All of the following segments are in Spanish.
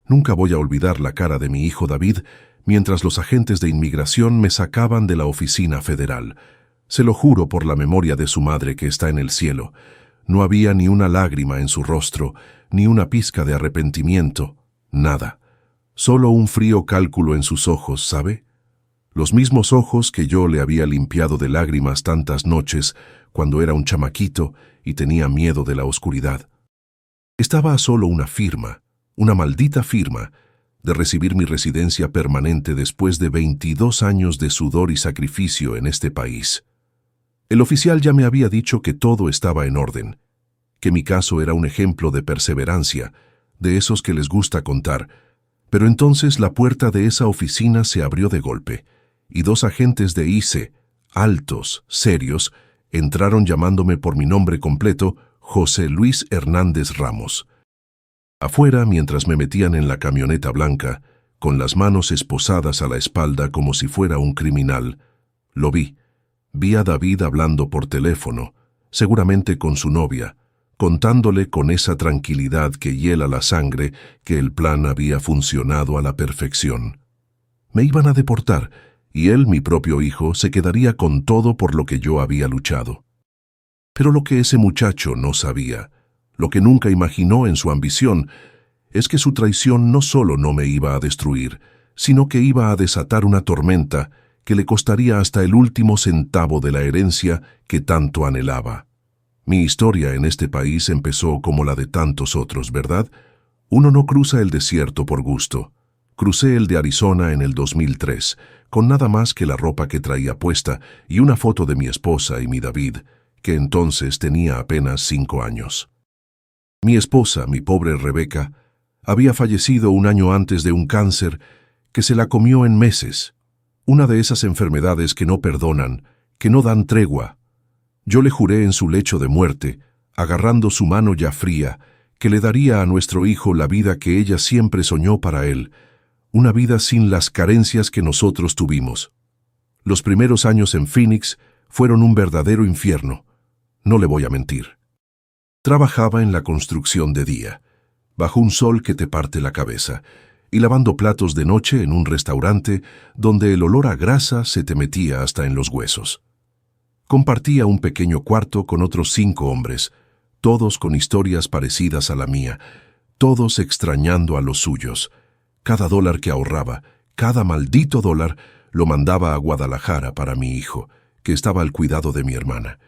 Nunca voy a olvidar la cara de mi hijo David mientras los agentes de inmigración me sacaban de la oficina federal. Se lo juro por la memoria de su madre que está en el cielo. No había ni una lágrima en su rostro, ni una pizca de arrepentimiento, nada. Solo un frío cálculo en sus ojos, ¿sabe? Los mismos ojos que yo le había limpiado de lágrimas tantas noches cuando era un chamaquito y tenía miedo de la oscuridad. Estaba a solo una firma, una maldita firma, de recibir mi residencia permanente después de 22 años de sudor y sacrificio en este país. El oficial ya me había dicho que todo estaba en orden, que mi caso era un ejemplo de perseverancia, de esos que les gusta contar, pero entonces la puerta de esa oficina se abrió de golpe, y dos agentes de ICE, altos, serios, entraron llamándome por mi nombre completo, José Luis Hernández Ramos. Afuera, mientras me metían en la camioneta blanca, con las manos esposadas a la espalda como si fuera un criminal, lo vi. Vi a David hablando por teléfono, seguramente con su novia, contándole con esa tranquilidad que hiela la sangre que el plan había funcionado a la perfección. Me iban a deportar, y él, mi propio hijo, se quedaría con todo por lo que yo había luchado. Pero lo que ese muchacho no sabía, lo que nunca imaginó en su ambición, es que su traición no solo no me iba a destruir, sino que iba a desatar una tormenta que le costaría hasta el último centavo de la herencia que tanto anhelaba. Mi historia en este país empezó como la de tantos otros, ¿verdad? Uno no cruza el desierto por gusto. Crucé el de Arizona en el 2003, con nada más que la ropa que traía puesta y una foto de mi esposa y mi David, que entonces tenía apenas 5 años. Mi esposa, mi pobre Rebeca, había fallecido un año antes de un cáncer que se la comió en meses, una de esas enfermedades que no perdonan, que no dan tregua. Yo le juré en su lecho de muerte, agarrando su mano ya fría, que le daría a nuestro hijo la vida que ella siempre soñó para él, una vida sin las carencias que nosotros tuvimos. Los primeros años en Phoenix fueron un verdadero infierno, no le voy a mentir. Trabajaba en la construcción de día, bajo un sol que te parte la cabeza, y lavando platos de noche en un restaurante donde el olor a grasa se te metía hasta en los huesos. Compartía un pequeño cuarto con otros 5 hombres, todos con historias parecidas a la mía, todos extrañando a los suyos. Cada dólar que ahorraba, cada maldito dólar, lo mandaba a Guadalajara para mi hijo, que estaba al cuidado de mi hermana.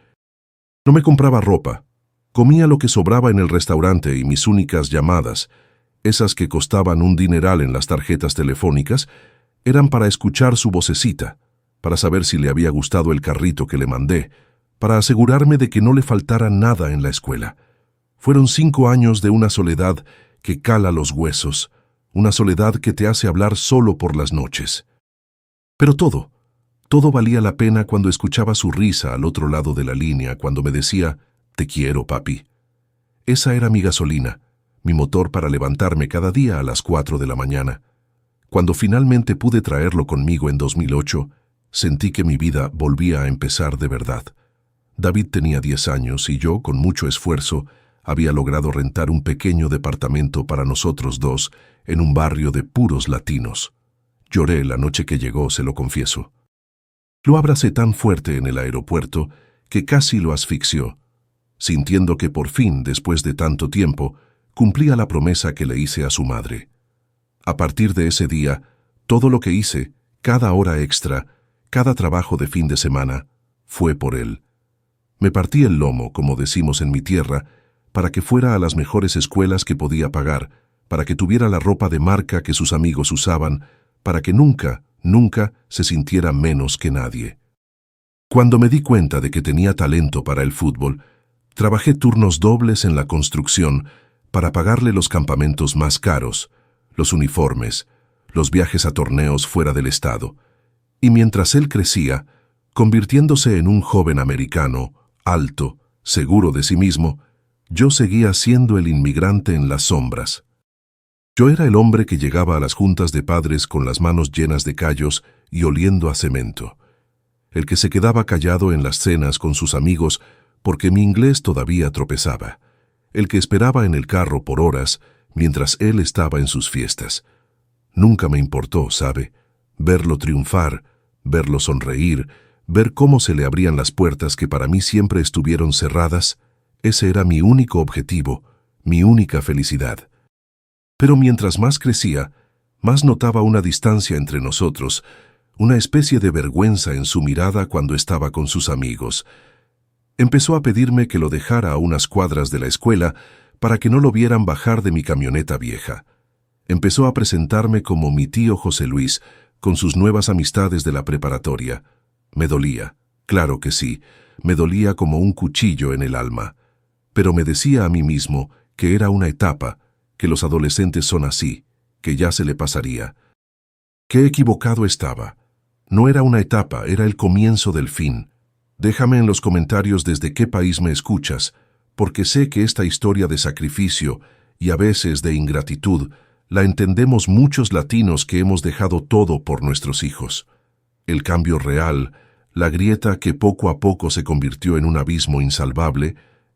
No me compraba ropa. Comía lo que sobraba en el restaurante y mis únicas llamadas, esas que costaban un dineral en las tarjetas telefónicas, eran para escuchar su vocecita, para saber si le había gustado el carrito que le mandé, para asegurarme de que no le faltara nada en la escuela. Fueron 5 años de una soledad que cala los huesos, una soledad que te hace hablar solo por las noches. Pero todo valía la pena cuando escuchaba su risa al otro lado de la línea, cuando me decía, «Te quiero, papi». Esa era mi gasolina, mi motor para levantarme cada día a las 4 de la mañana. Cuando finalmente pude traerlo conmigo en 2008, sentí que mi vida volvía a empezar de verdad. David tenía 10 años y yo, con mucho esfuerzo, había logrado rentar un pequeño departamento para nosotros dos en un barrio de puros latinos. Lloré la noche que llegó, se lo confieso. Lo abracé tan fuerte en el aeropuerto que casi lo asfixió, sintiendo que por fin, después de tanto tiempo, cumplía la promesa que le hice a su madre. A partir de ese día, todo lo que hice, cada hora extra, cada trabajo de fin de semana, fue por él. Me partí el lomo, como decimos en mi tierra, para que fuera a las mejores escuelas que podía pagar, para que tuviera la ropa de marca que sus amigos usaban, para que nunca se sintiera menos que nadie. Cuando me di cuenta de que tenía talento para el fútbol, trabajé turnos dobles en la construcción para pagarle los campamentos más caros, los uniformes, los viajes a torneos fuera del estado. Y mientras él crecía, convirtiéndose en un joven americano, alto, seguro de sí mismo, yo seguía siendo el inmigrante en las sombras. Yo era el hombre que llegaba a las juntas de padres con las manos llenas de callos y oliendo a cemento. El que se quedaba callado en las cenas con sus amigos porque mi inglés todavía tropezaba. El que esperaba en el carro por horas, mientras él estaba en sus fiestas. Nunca me importó, ¿sabe? Verlo triunfar, verlo sonreír, ver cómo se le abrían las puertas que para mí siempre estuvieron cerradas. Ese era mi único objetivo, mi única felicidad. Pero mientras más crecía, más notaba una distancia entre nosotros, una especie de vergüenza en su mirada cuando estaba con sus amigos. Empezó a pedirme que lo dejara a unas cuadras de la escuela para que no lo vieran bajar de mi camioneta vieja. Empezó a presentarme como mi tío José Luis, con sus nuevas amistades de la preparatoria. Me dolía, claro que sí, me dolía como un cuchillo en el alma. Pero me decía a mí mismo que era una etapa, que los adolescentes son así, que ya se le pasaría. Qué equivocado estaba. No era una etapa, era el comienzo del fin. Déjame en los comentarios desde qué país me escuchas, porque sé que esta historia de sacrificio y a veces de ingratitud la entendemos muchos latinos que hemos dejado todo por nuestros hijos. El cambio real, la grieta que poco a poco se convirtió en un abismo insalvable,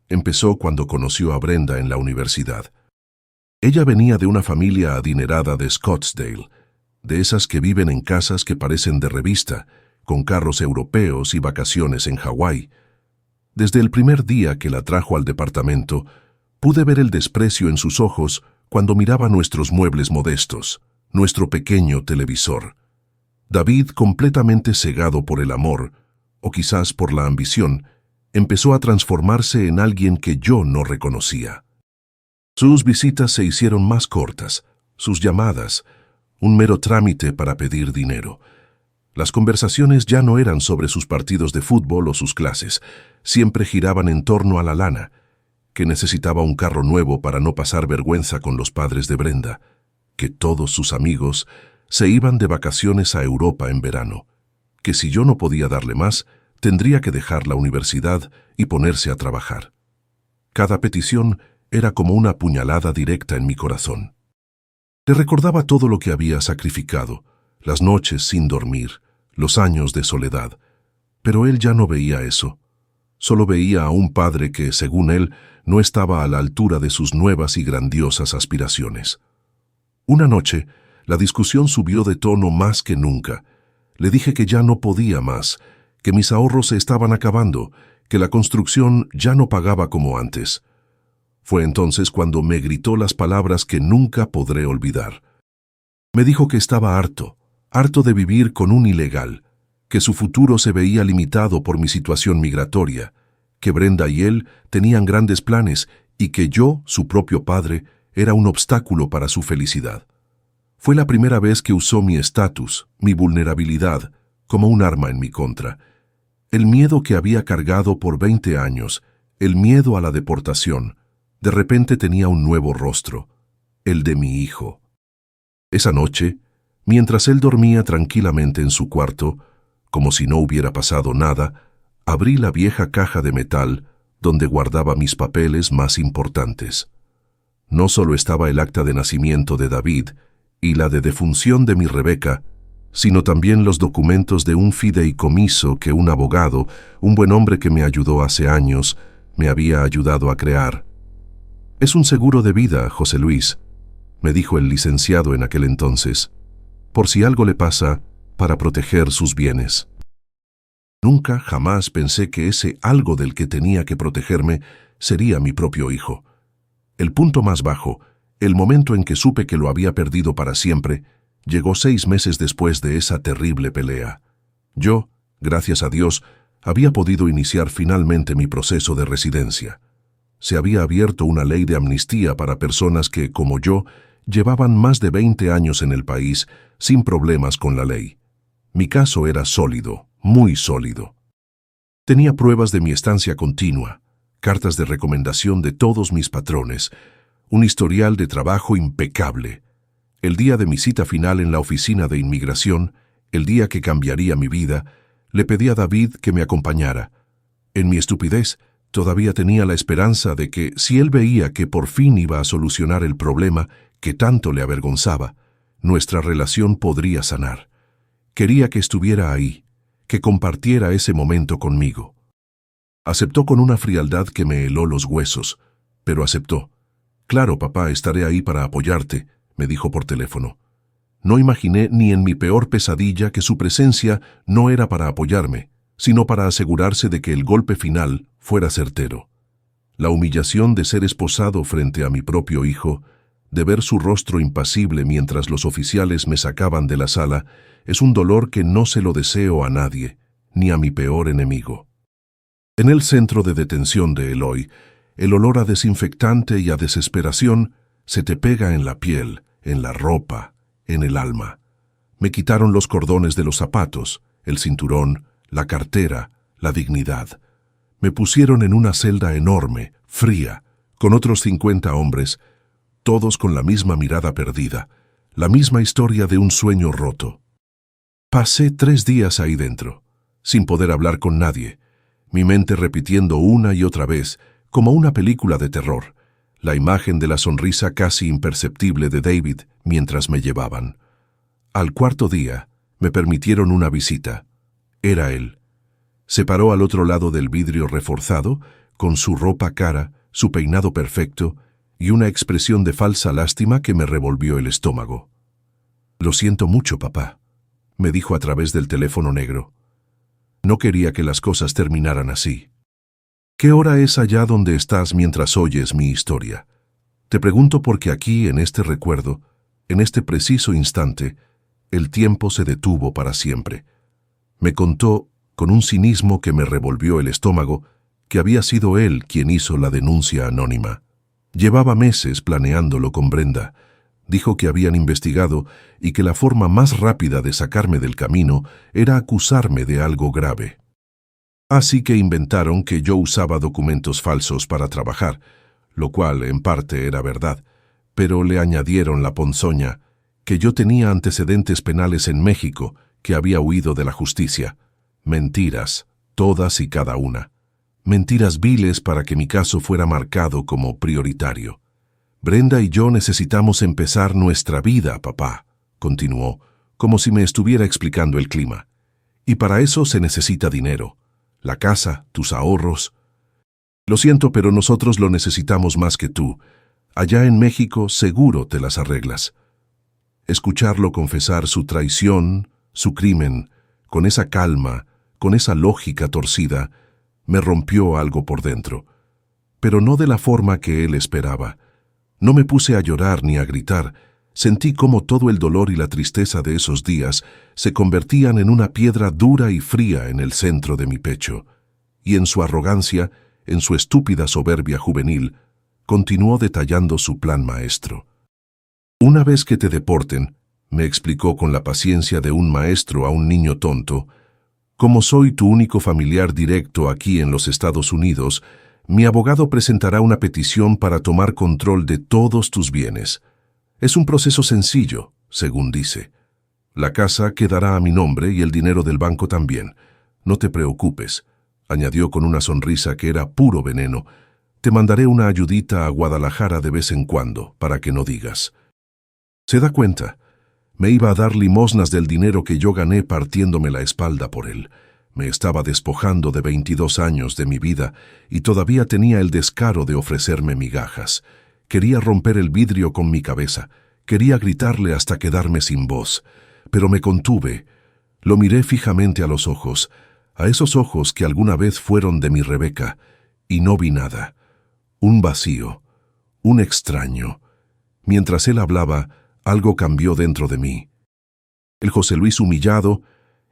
empezó cuando conoció a Brenda en la universidad. Ella venía de una familia adinerada de Scottsdale, de esas que viven en casas que parecen de revista, con carros europeos y vacaciones en Hawái. Desde el primer día que la trajo al departamento, pude ver el desprecio en sus ojos cuando miraba nuestros muebles modestos, nuestro pequeño televisor. David, completamente cegado por el amor, o quizás por la ambición, empezó a transformarse en alguien que yo no reconocía. Sus visitas se hicieron más cortas, sus llamadas, un mero trámite para pedir dinero. Las conversaciones ya no eran sobre sus partidos de fútbol o sus clases, siempre giraban en torno a la lana, que necesitaba un carro nuevo para no pasar vergüenza con los padres de Brenda, que todos sus amigos se iban de vacaciones a Europa en verano, que si yo no podía darle más, tendría que dejar la universidad y ponerse a trabajar. Cada petición era como una puñalada directa en mi corazón. Le recordaba todo lo que había sacrificado, las noches sin dormir, los años de soledad, pero él ya no veía eso. Solo veía a un padre que, según él, no estaba a la altura de sus nuevas y grandiosas aspiraciones. Una noche, la discusión subió de tono más que nunca. Le dije que ya no podía más, que mis ahorros se estaban acabando, que la construcción ya no pagaba como antes. Fue entonces cuando me gritó las palabras que nunca podré olvidar. Me dijo que estaba harto de vivir con un ilegal, que su futuro se veía limitado por mi situación migratoria, que Brenda y él tenían grandes planes y que yo, su propio padre, era un obstáculo para su felicidad. Fue la primera vez que usó mi estatus, mi vulnerabilidad, como un arma en mi contra. El miedo que había cargado por 20 años, el miedo a la deportación, de repente tenía un nuevo rostro, el de mi hijo. Esa noche, mientras él dormía tranquilamente en su cuarto, como si no hubiera pasado nada, abrí la vieja caja de metal donde guardaba mis papeles más importantes. No solo estaba el acta de nacimiento de David y la de defunción de mi Rebeca, sino también los documentos de un fideicomiso que un abogado, un buen hombre que me ayudó hace años, me había ayudado a crear. «Es un seguro de vida, José Luis», me dijo el licenciado en aquel entonces, «por si algo le pasa, para proteger sus bienes». Nunca, jamás pensé que ese algo del que tenía que protegerme sería mi propio hijo. El punto más bajo, el momento en que supe que lo había perdido para siempre, llegó 6 meses después de esa terrible pelea. Yo, gracias a Dios, había podido iniciar finalmente mi proceso de residencia. Se había abierto una ley de amnistía para personas que, como yo, llevaban más de 20 años en el país sin problemas con la ley. Mi caso era sólido, muy sólido. Tenía pruebas de mi estancia continua, cartas de recomendación de todos mis patrones, un historial de trabajo impecable. El día de mi cita final en la oficina de inmigración, el día que cambiaría mi vida, le pedí a David que me acompañara. En mi estupidez, todavía tenía la esperanza de que, si él veía que por fin iba a solucionar el problema que tanto le avergonzaba, nuestra relación podría sanar. Quería que estuviera ahí, que compartiera ese momento conmigo. Aceptó con una frialdad que me heló los huesos, pero aceptó. Claro, papá, estaré ahí para apoyarte, me dijo por teléfono. No imaginé ni en mi peor pesadilla que su presencia no era para apoyarme, sino para asegurarse de que el golpe final fuera certero. La humillación de ser esposado frente a mi propio hijo, de ver su rostro impasible mientras los oficiales me sacaban de la sala, es un dolor que no se lo deseo a nadie, ni a mi peor enemigo. En el centro de detención de Eloy, el olor a desinfectante y a desesperación se te pega en la piel, en la ropa, en el alma. Me quitaron los cordones de los zapatos, el cinturón, la cartera, la dignidad. Me pusieron en una celda enorme, fría, con otros 50 hombres, todos con la misma mirada perdida, la misma historia de un sueño roto. Pasé 3 días ahí dentro, sin poder hablar con nadie, mi mente repitiendo una y otra vez, como una película de terror, la imagen de la sonrisa casi imperceptible de David mientras me llevaban. Al 4.º día, me permitieron una visita. Era él. Se paró al otro lado del vidrio reforzado, con su ropa cara, su peinado perfecto y una expresión de falsa lástima que me revolvió el estómago. «Lo siento mucho, papá», me dijo a través del teléfono negro. No quería que las cosas terminaran así. ¿Qué hora es allá donde estás mientras oyes mi historia? Te pregunto porque aquí, en este recuerdo, en este preciso instante, el tiempo se detuvo para siempre. Me contó, con un cinismo que me revolvió el estómago, que había sido él quien hizo la denuncia anónima. Llevaba meses planeándolo con Brenda. Dijo que habían investigado y que la forma más rápida de sacarme del camino era acusarme de algo grave. Así que inventaron que yo usaba documentos falsos para trabajar, lo cual en parte era verdad, pero le añadieron la ponzoña, que yo tenía antecedentes penales en México, que había huido de la justicia. Mentiras, todas y cada una. Mentiras viles para que mi caso fuera marcado como prioritario. Brenda y yo necesitamos empezar nuestra vida, papá, continuó, como si me estuviera explicando el clima. Y para eso se necesita dinero. La casa, tus ahorros. Lo siento, pero nosotros lo necesitamos más que tú. Allá en México seguro te las arreglas. Escucharlo confesar su traición, su crimen, con esa calma, con esa lógica torcida, me rompió algo por dentro. Pero no de la forma que él esperaba. No me puse a llorar ni a gritar. Sentí cómo todo el dolor y la tristeza de esos días se convertían en una piedra dura y fría en el centro de mi pecho. Y en su arrogancia, en su estúpida soberbia juvenil, continuó detallando su plan maestro. Una vez que te deporten, me explicó con la paciencia de un maestro a un niño tonto, como soy tu único familiar directo aquí en los Estados Unidos, mi abogado presentará una petición para tomar control de todos tus bienes. Es un proceso sencillo, según dice. La casa quedará a mi nombre y el dinero del banco también. No te preocupes, añadió con una sonrisa que era puro veneno. Te mandaré una ayudita a Guadalajara de vez en cuando, para que no digas. ¿Se da cuenta? Me iba a dar limosnas del dinero que yo gané partiéndome la espalda por él. Me estaba despojando de 22 años de mi vida y todavía tenía el descaro de ofrecerme migajas. Quería romper el vidrio con mi cabeza. Quería gritarle hasta quedarme sin voz. Pero me contuve. Lo miré fijamente a los ojos, a esos ojos que alguna vez fueron de mi Rebeca, y no vi nada. Un vacío, un extraño. Mientras él hablaba, algo cambió dentro de mí. El José Luis humillado,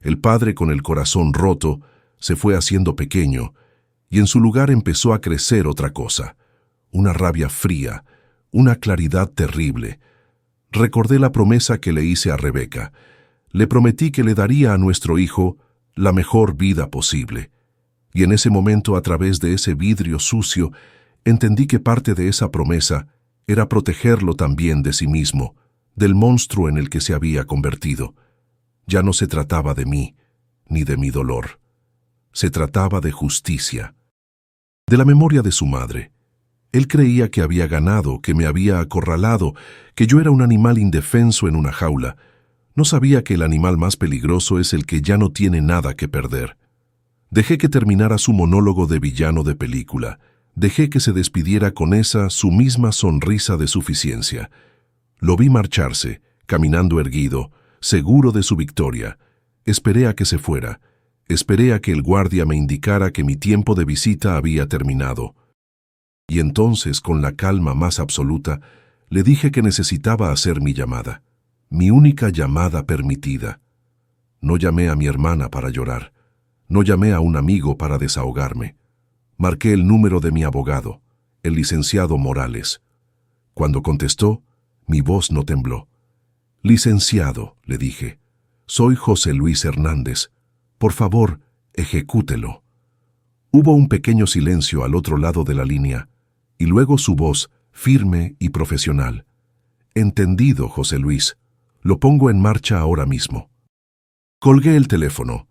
el padre con el corazón roto, se fue haciendo pequeño, y en su lugar empezó a crecer otra cosa, una rabia fría, una claridad terrible. Recordé la promesa que le hice a Rebeca. Le prometí que le daría a nuestro hijo la mejor vida posible. Y en ese momento, a través de ese vidrio sucio, entendí que parte de esa promesa era protegerlo también de sí mismo, del monstruo en el que se había convertido. Ya no se trataba de mí, ni de mi dolor. Se trataba de justicia. De la memoria de su madre. Él creía que había ganado, que me había acorralado, que yo era un animal indefenso en una jaula. No sabía que el animal más peligroso es el que ya no tiene nada que perder. Dejé que terminara su monólogo de villano de película. Dejé que se despidiera con esa su misma sonrisa de suficiencia. Lo vi marcharse, caminando erguido, seguro de su victoria. Esperé a que se fuera. Esperé a que el guardia me indicara que mi tiempo de visita había terminado. Y entonces, con la calma más absoluta, le dije que necesitaba hacer mi llamada. Mi única llamada permitida. No llamé a mi hermana para llorar. No llamé a un amigo para desahogarme. Marqué el número de mi abogado, el licenciado Morales. Cuando contestó, mi voz no tembló. «Licenciado», le dije, «soy José Luis Hernández. Por favor, ejecútelo». Hubo un pequeño silencio al otro lado de la línea, y luego su voz, firme y profesional. «Entendido, José Luis. Lo pongo en marcha ahora mismo». Colgué el teléfono,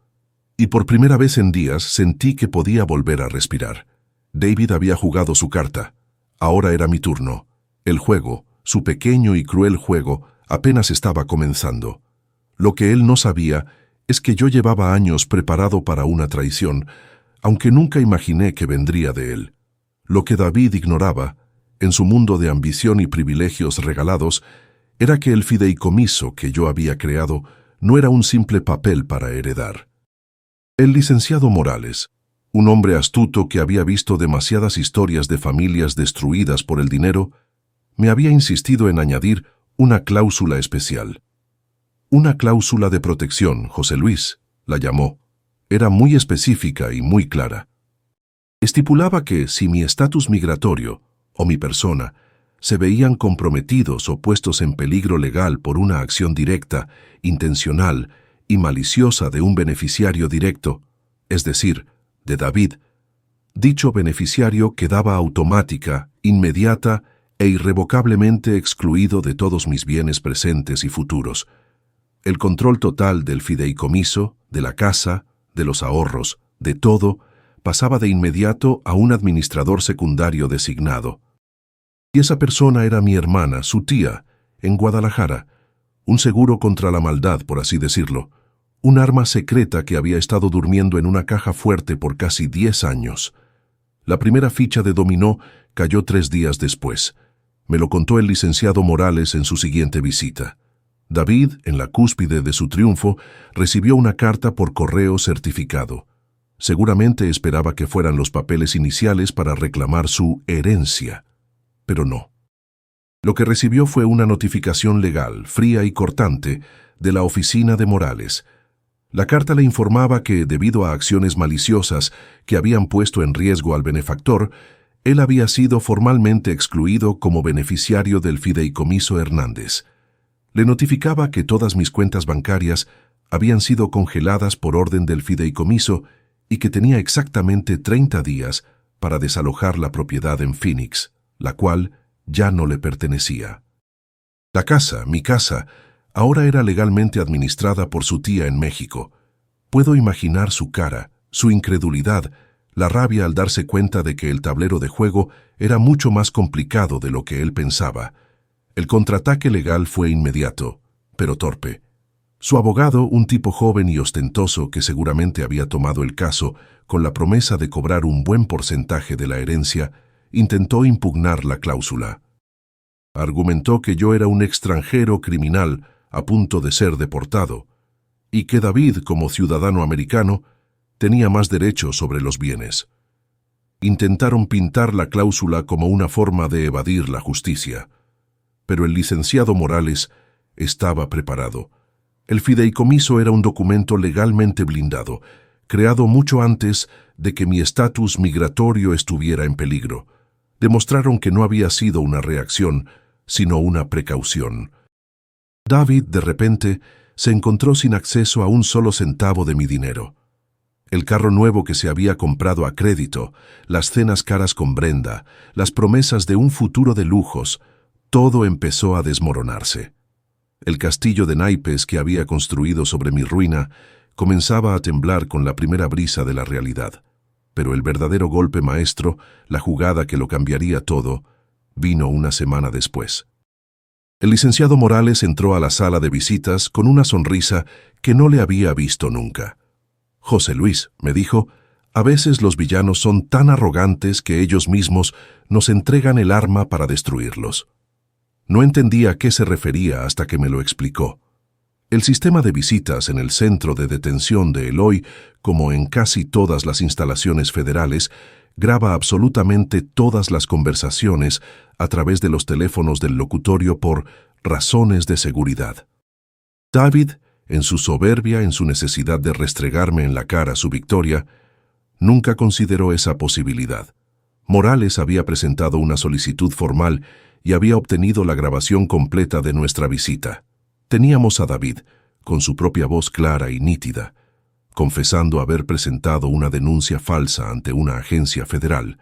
y por primera vez en días sentí que podía volver a respirar. David había jugado su carta. Ahora era mi turno. El juego, su pequeño y cruel juego, apenas estaba comenzando. Lo que él no sabía es que yo llevaba años preparado para una traición, aunque nunca imaginé que vendría de él. Lo que David ignoraba, en su mundo de ambición y privilegios regalados, era que el fideicomiso que yo había creado no era un simple papel para heredar. El licenciado Morales, un hombre astuto que había visto demasiadas historias de familias destruidas por el dinero, me había insistido en añadir una cláusula especial. Una cláusula de protección, José Luis, la llamó. Era muy específica y muy clara. Estipulaba que si mi estatus migratorio o mi persona se veían comprometidos o puestos en peligro legal por una acción directa, intencional y maliciosa de un beneficiario directo, es decir, de David, dicho beneficiario quedaba automática, inmediata e irrevocablemente excluido de todos mis bienes presentes y futuros. El control total del fideicomiso, de la casa, de los ahorros, de todo, pasaba de inmediato a un administrador secundario designado. Y esa persona era mi hermana, su tía, en Guadalajara, un seguro contra la maldad, por así decirlo, un arma secreta que había estado durmiendo en una caja fuerte por casi 10 años. La primera ficha de dominó cayó 3 días después. Me lo contó el licenciado Morales en su siguiente visita. David, en la cúspide de su triunfo, recibió una carta por correo certificado. Seguramente esperaba que fueran los papeles iniciales para reclamar su herencia. Pero no. Lo que recibió fue una notificación legal, fría y cortante, de la oficina de Morales. La carta le informaba que, debido a acciones maliciosas que habían puesto en riesgo al benefactor, él había sido formalmente excluido como beneficiario del fideicomiso Hernández. Le notificaba que todas mis cuentas bancarias habían sido congeladas por orden del fideicomiso y que tenía exactamente 30 días para desalojar la propiedad en Phoenix, la cual ya no le pertenecía. La casa, mi casa, ahora era legalmente administrada por su tía en México. Puedo imaginar su cara, su incredulidad, la rabia al darse cuenta de que el tablero de juego era mucho más complicado de lo que él pensaba. El contraataque legal fue inmediato, pero torpe. Su abogado, un tipo joven y ostentoso que seguramente había tomado el caso con la promesa de cobrar un buen porcentaje de la herencia, intentó impugnar la cláusula. Argumentó que yo era un extranjero criminal a punto de ser deportado, y que David, como ciudadano americano, tenía más derechos sobre los bienes. Intentaron pintar la cláusula como una forma de evadir la justicia, pero el licenciado Morales estaba preparado. El fideicomiso era un documento legalmente blindado, creado mucho antes de que mi estatus migratorio estuviera en peligro. Demostraron que no había sido una reacción, sino una precaución. David, de repente, se encontró sin acceso a un solo centavo de mi dinero. El carro nuevo que se había comprado a crédito, las cenas caras con Brenda, las promesas de un futuro de lujos, todo empezó a desmoronarse. El castillo de naipes que había construido sobre mi ruina comenzaba a temblar con la primera brisa de la realidad. Pero el verdadero golpe maestro, la jugada que lo cambiaría todo, vino una semana después. El licenciado Morales entró a la sala de visitas con una sonrisa que no le había visto nunca. «José Luis», me dijo, A veces los villanos son tan arrogantes que ellos mismos nos entregan el arma para destruirlos. No entendía a qué se refería hasta que me lo explicó. El sistema de visitas en el centro de detención de Eloy, como en casi todas las instalaciones federales, graba absolutamente todas las conversaciones a través de los teléfonos del locutorio por razones de seguridad. David, en su soberbia, en su necesidad de restregarme en la cara su victoria, nunca consideró esa posibilidad. Morales había presentado una solicitud formal y había obtenido la grabación completa de nuestra visita. Teníamos a David, con su propia voz clara y nítida, confesando haber presentado una denuncia falsa ante una agencia federal,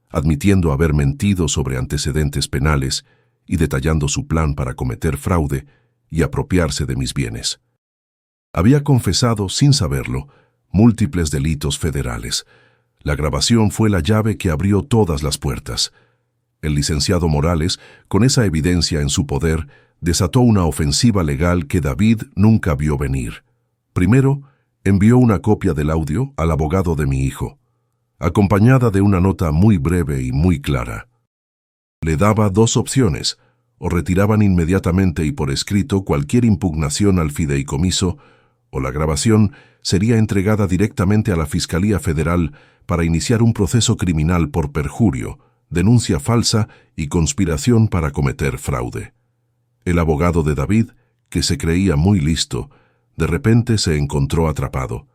admitiendo haber mentido sobre antecedentes penales y detallando su plan para cometer fraude y apropiarse de mis bienes. Había confesado, sin saberlo, múltiples delitos federales. La grabación fue la llave que abrió todas las puertas. El licenciado Morales, con esa evidencia en su poder, desató una ofensiva legal que David nunca vio venir. Primero, envió una copia del audio al abogado de mi hijo, acompañada de una nota muy breve y muy clara. Le daba dos opciones: o retiraban inmediatamente y por escrito cualquier impugnación al fideicomiso, o la grabación sería entregada directamente a la Fiscalía Federal para iniciar un proceso criminal por perjurio, denuncia falsa y conspiración para cometer fraude. El abogado de David, que se creía muy listo, de repente se encontró atrapado.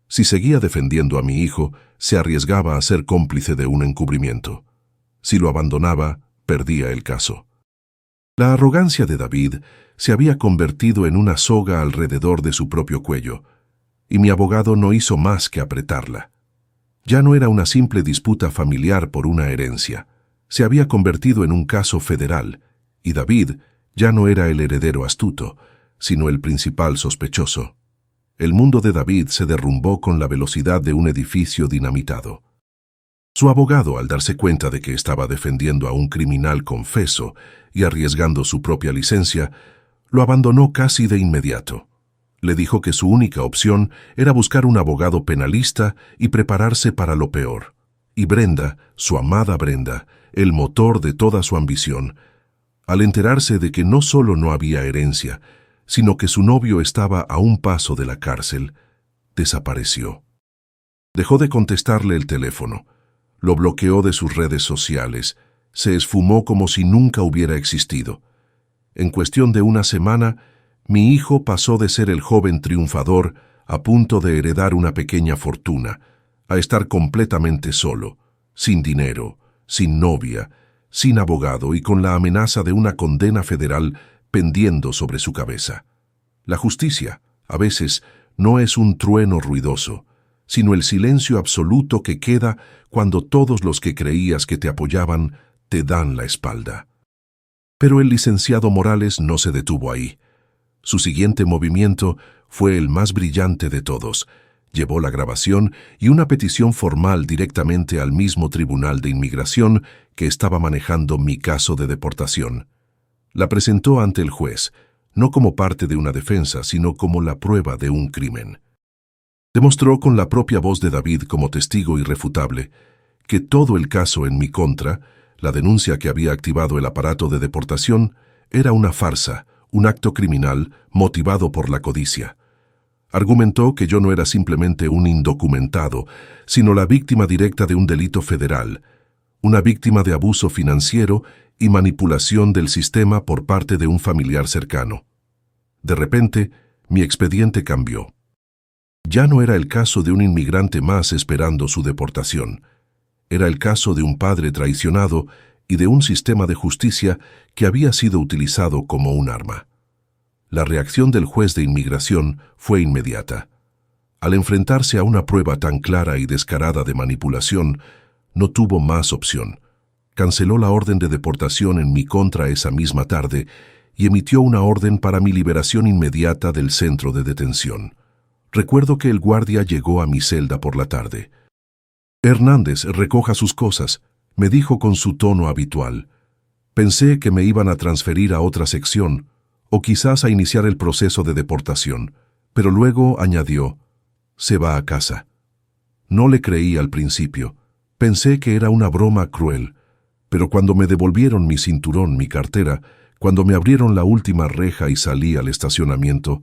Si seguía defendiendo a mi hijo, se arriesgaba a ser cómplice de un encubrimiento. Si lo abandonaba, perdía el caso. La arrogancia de David se había convertido en una soga alrededor de su propio cuello, y mi abogado no hizo más que apretarla. Ya no era una simple disputa familiar por una herencia. Se había convertido en un caso federal, y David ya no era el heredero astuto, sino el principal sospechoso. El mundo de David se derrumbó con la velocidad de un edificio dinamitado. Su abogado, al darse cuenta de que estaba defendiendo a un criminal confeso y arriesgando su propia licencia, lo abandonó casi de inmediato. Le dijo que su única opción era buscar un abogado penalista y prepararse para lo peor. Y Brenda, su amada Brenda, el motor de toda su ambición, al enterarse de que no solo no había herencia, sino que su novio estaba a un paso de la cárcel, desapareció. Dejó de contestarle el teléfono, lo bloqueó de sus redes sociales, se esfumó como si nunca hubiera existido. En cuestión de una semana, mi hijo pasó de ser el joven triunfador a punto de heredar una pequeña fortuna, a estar completamente solo, sin dinero, sin novia, sin abogado y con la amenaza de una condena federal pendiendo sobre su cabeza. La justicia, a veces, no es un trueno ruidoso, sino el silencio absoluto que queda cuando todos los que creías que te apoyaban te dan la espalda. Pero el licenciado Morales no se detuvo ahí. Su siguiente movimiento fue el más brillante de todos. Llevó la grabación y una petición formal directamente al mismo Tribunal de Inmigración que estaba manejando mi caso de deportación. La presentó ante el juez, no como parte de una defensa, sino como la prueba de un crimen. Demostró con la propia voz de David como testigo irrefutable que todo el caso en mi contra, la denuncia que había activado el aparato de deportación, era una farsa, un acto criminal motivado por la codicia. Argumentó que yo no era simplemente un indocumentado, sino la víctima directa de un delito federal, una víctima de abuso financiero y manipulación del sistema por parte de un familiar cercano. De repente, mi expediente cambió. Ya no era el caso de un inmigrante más esperando su deportación. Era el caso de un padre traicionado y de un sistema de justicia que había sido utilizado como un arma. La reacción del juez de inmigración fue inmediata. Al enfrentarse a una prueba tan clara y descarada de manipulación, no tuvo más opción. Canceló la orden de deportación en mi contra esa misma tarde y emitió una orden para mi liberación inmediata del centro de detención. Recuerdo que el guardia llegó a mi celda por la tarde. «Hernández, recoja sus cosas», me dijo con su tono habitual. Pensé que me iban a transferir a otra sección, o quizás a iniciar el proceso de deportación, pero luego añadió, «Se va a casa». No le creí al principio. Pensé que era una broma cruel. Pero cuando me devolvieron mi cinturón, mi cartera, cuando me abrieron la última reja y salí al estacionamiento,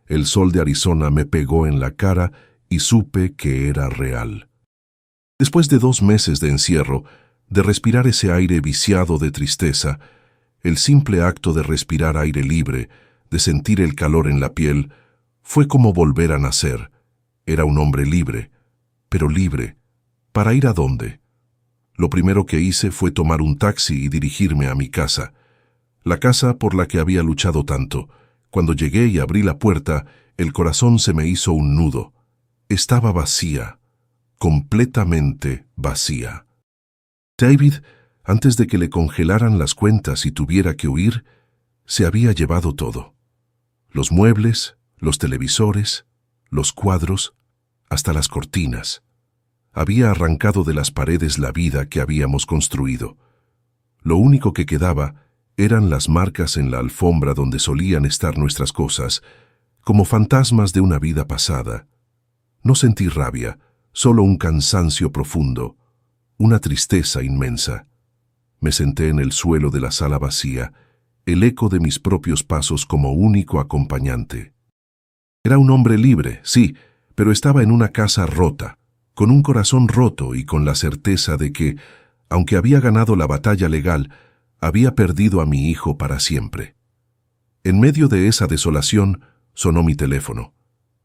el sol de Arizona me pegó en la cara y supe que era real. Después de 2 meses de encierro, de respirar ese aire viciado de tristeza, el simple acto de respirar aire libre, de sentir el calor en la piel, fue como volver a nacer. Era un hombre libre, pero libre. ¿Para ir a dónde? Lo primero que hice fue tomar un taxi y dirigirme a mi casa. La casa por la que había luchado tanto. Cuando llegué y abrí la puerta, el corazón se me hizo un nudo. Estaba vacía, completamente vacía. David, antes de que le congelaran las cuentas y tuviera que huir, se había llevado todo. Los muebles, los televisores, los cuadros, hasta las cortinas. Había arrancado de las paredes la vida que habíamos construido. Lo único que quedaba eran las marcas en la alfombra donde solían estar nuestras cosas, como fantasmas de una vida pasada. No sentí rabia, solo un cansancio profundo, una tristeza inmensa. Me senté en el suelo de la sala vacía, el eco de mis propios pasos como único acompañante. Era un hombre libre, sí, pero estaba en una casa rota, con un corazón roto y con la certeza de que, aunque había ganado la batalla legal, había perdido a mi hijo para siempre. En medio de esa desolación, sonó mi teléfono.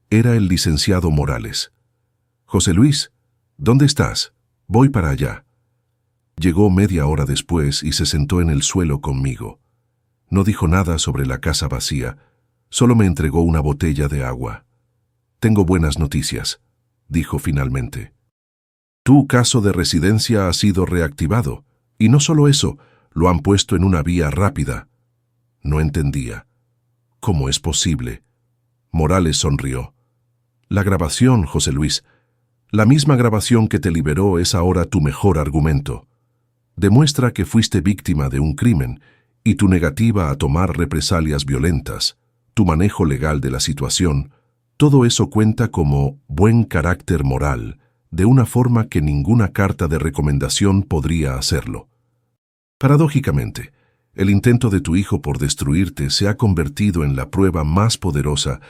Era el licenciado Morales. «José Luis, ¿dónde estás? Voy para allá». Llegó media hora después y se sentó en el suelo conmigo. No dijo nada sobre la casa vacía, solo me entregó una botella de agua. «Tengo buenas noticias», dijo finalmente. «Tu caso de residencia ha sido reactivado, y no solo eso, lo han puesto en una vía rápida». No entendía. ¿Cómo es posible? Morales sonrió. «La grabación, José Luis, la misma grabación que te liberó es ahora tu mejor argumento. Demuestra que fuiste víctima de un crimen y tu negativa a tomar represalias violentas, tu manejo legal de la situación, todo eso cuenta como buen carácter moral, de una forma que ninguna carta de recomendación podría hacerlo. Paradójicamente, el intento de tu hijo por destruirte se ha convertido en la prueba más poderosa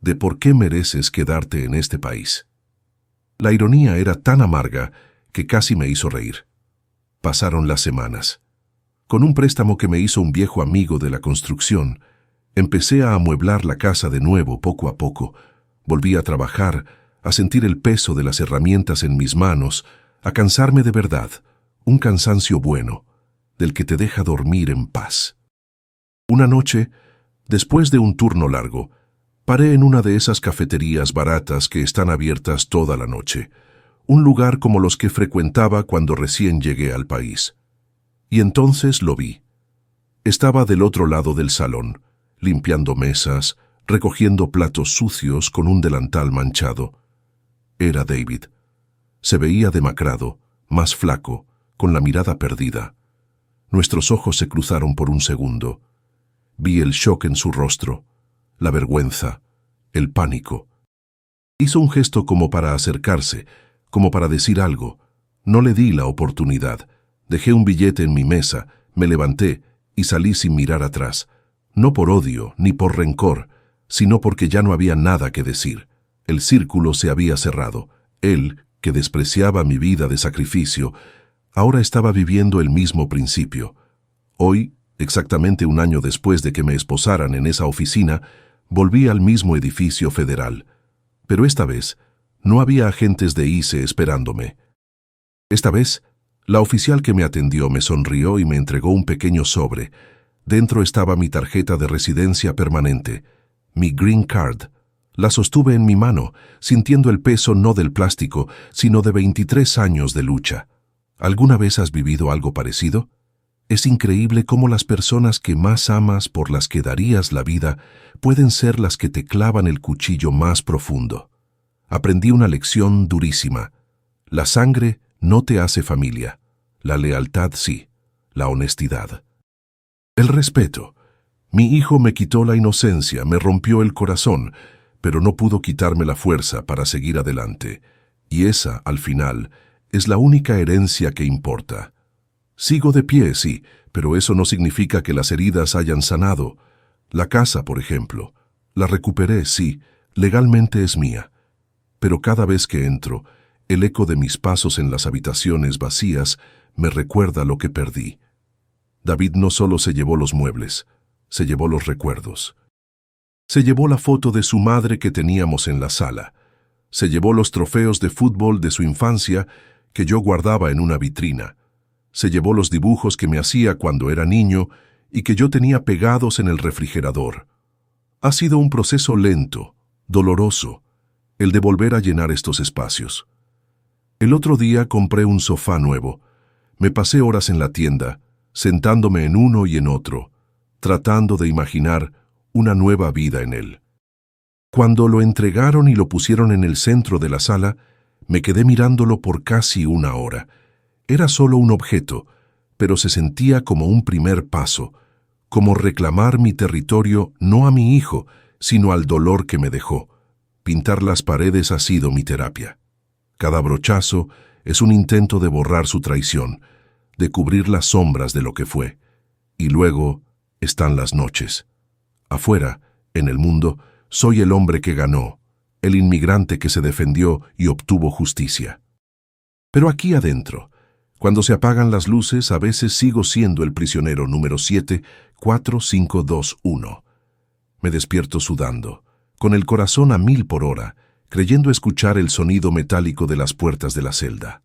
de por qué mereces quedarte en este país». La ironía era tan amarga que casi me hizo reír. Pasaron las semanas. Con un préstamo que me hizo un viejo amigo de la construcción, empecé a amueblar la casa de nuevo poco a poco. Volví a trabajar, a sentir el peso de las herramientas en mis manos, a cansarme de verdad, un cansancio bueno, del que te deja dormir en paz. Una noche, después de un turno largo, paré en una de esas cafeterías baratas que están abiertas toda la noche, un lugar como los que frecuentaba cuando recién llegué al país. Y entonces lo vi. Estaba del otro lado del salón, limpiando mesas, recogiendo platos sucios con un delantal manchado. Era David. Se veía demacrado, más flaco, con la mirada perdida. Nuestros ojos se cruzaron por un segundo. Vi el shock en su rostro, la vergüenza, el pánico. Hizo un gesto como para acercarse, como para decir algo. No le di la oportunidad. Dejé un billete en mi mesa, me levanté y salí sin mirar atrás. No por odio ni por rencor, sino porque ya no había nada que decir. El círculo se había cerrado. Él, que despreciaba mi vida de sacrificio, ahora estaba viviendo el mismo principio. Hoy, exactamente un año después de que me esposaran en esa oficina, volví al mismo edificio federal. Pero esta vez, no había agentes de ICE esperándome. Esta vez, la oficial que me atendió me sonrió y me entregó un pequeño sobre. Dentro estaba mi tarjeta de residencia permanente, mi Green Card. La sostuve en mi mano, sintiendo el peso no del plástico, sino de 23 años de lucha. ¿Alguna vez has vivido algo parecido? Es increíble cómo las personas que más amas, por las que darías la vida, pueden ser las que te clavan el cuchillo más profundo. Aprendí una lección durísima. La sangre no te hace familia. La lealtad sí. La honestidad. El respeto. Mi hijo me quitó la inocencia, me rompió el corazón, pero no pudo quitarme la fuerza para seguir adelante. Y esa, al final, es la única herencia que importa. Sigo de pie, sí, pero eso no significa que las heridas hayan sanado. La casa, por ejemplo, la recuperé, sí, legalmente es mía. Pero cada vez que entro, el eco de mis pasos en las habitaciones vacías me recuerda lo que perdí. David no solo se llevó los muebles, se llevó los recuerdos. Se llevó la foto de su madre que teníamos en la sala. Se llevó los trofeos de fútbol de su infancia que yo guardaba en una vitrina. Se llevó los dibujos que me hacía cuando era niño y que yo tenía pegados en el refrigerador. Ha sido un proceso lento, doloroso, el de volver a llenar estos espacios. El otro día compré un sofá nuevo. Me pasé horas en la tienda, sentándome en uno y en otro, tratando de imaginar una nueva vida en él. Cuando lo entregaron y lo pusieron en el centro de la sala, me quedé mirándolo por casi una hora. Era solo un objeto, pero se sentía como un primer paso, como reclamar mi territorio no a mi hijo, sino al dolor que me dejó. Pintar las paredes ha sido mi terapia. Cada brochazo es un intento de borrar su traición, de cubrir las sombras de lo que fue. Y luego están las noches. Afuera, en el mundo, soy el hombre que ganó, el inmigrante que se defendió y obtuvo justicia. Pero aquí adentro, cuando se apagan las luces, a veces sigo siendo el prisionero número 74521. Me despierto sudando, con el corazón a 1000 por hora, creyendo escuchar el sonido metálico de las puertas de la celda.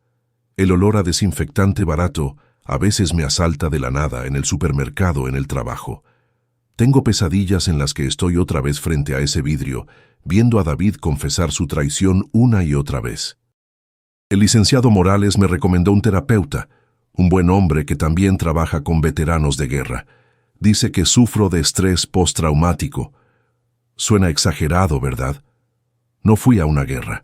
El olor a desinfectante barato a veces me asalta de la nada en el supermercado, en el trabajo. Tengo pesadillas en las que estoy otra vez frente a ese vidrio, viendo a David confesar su traición una y otra vez. El licenciado Morales me recomendó un terapeuta, un buen hombre que también trabaja con veteranos de guerra. Dice que sufro de estrés postraumático. Suena exagerado, ¿verdad? No fui a una guerra.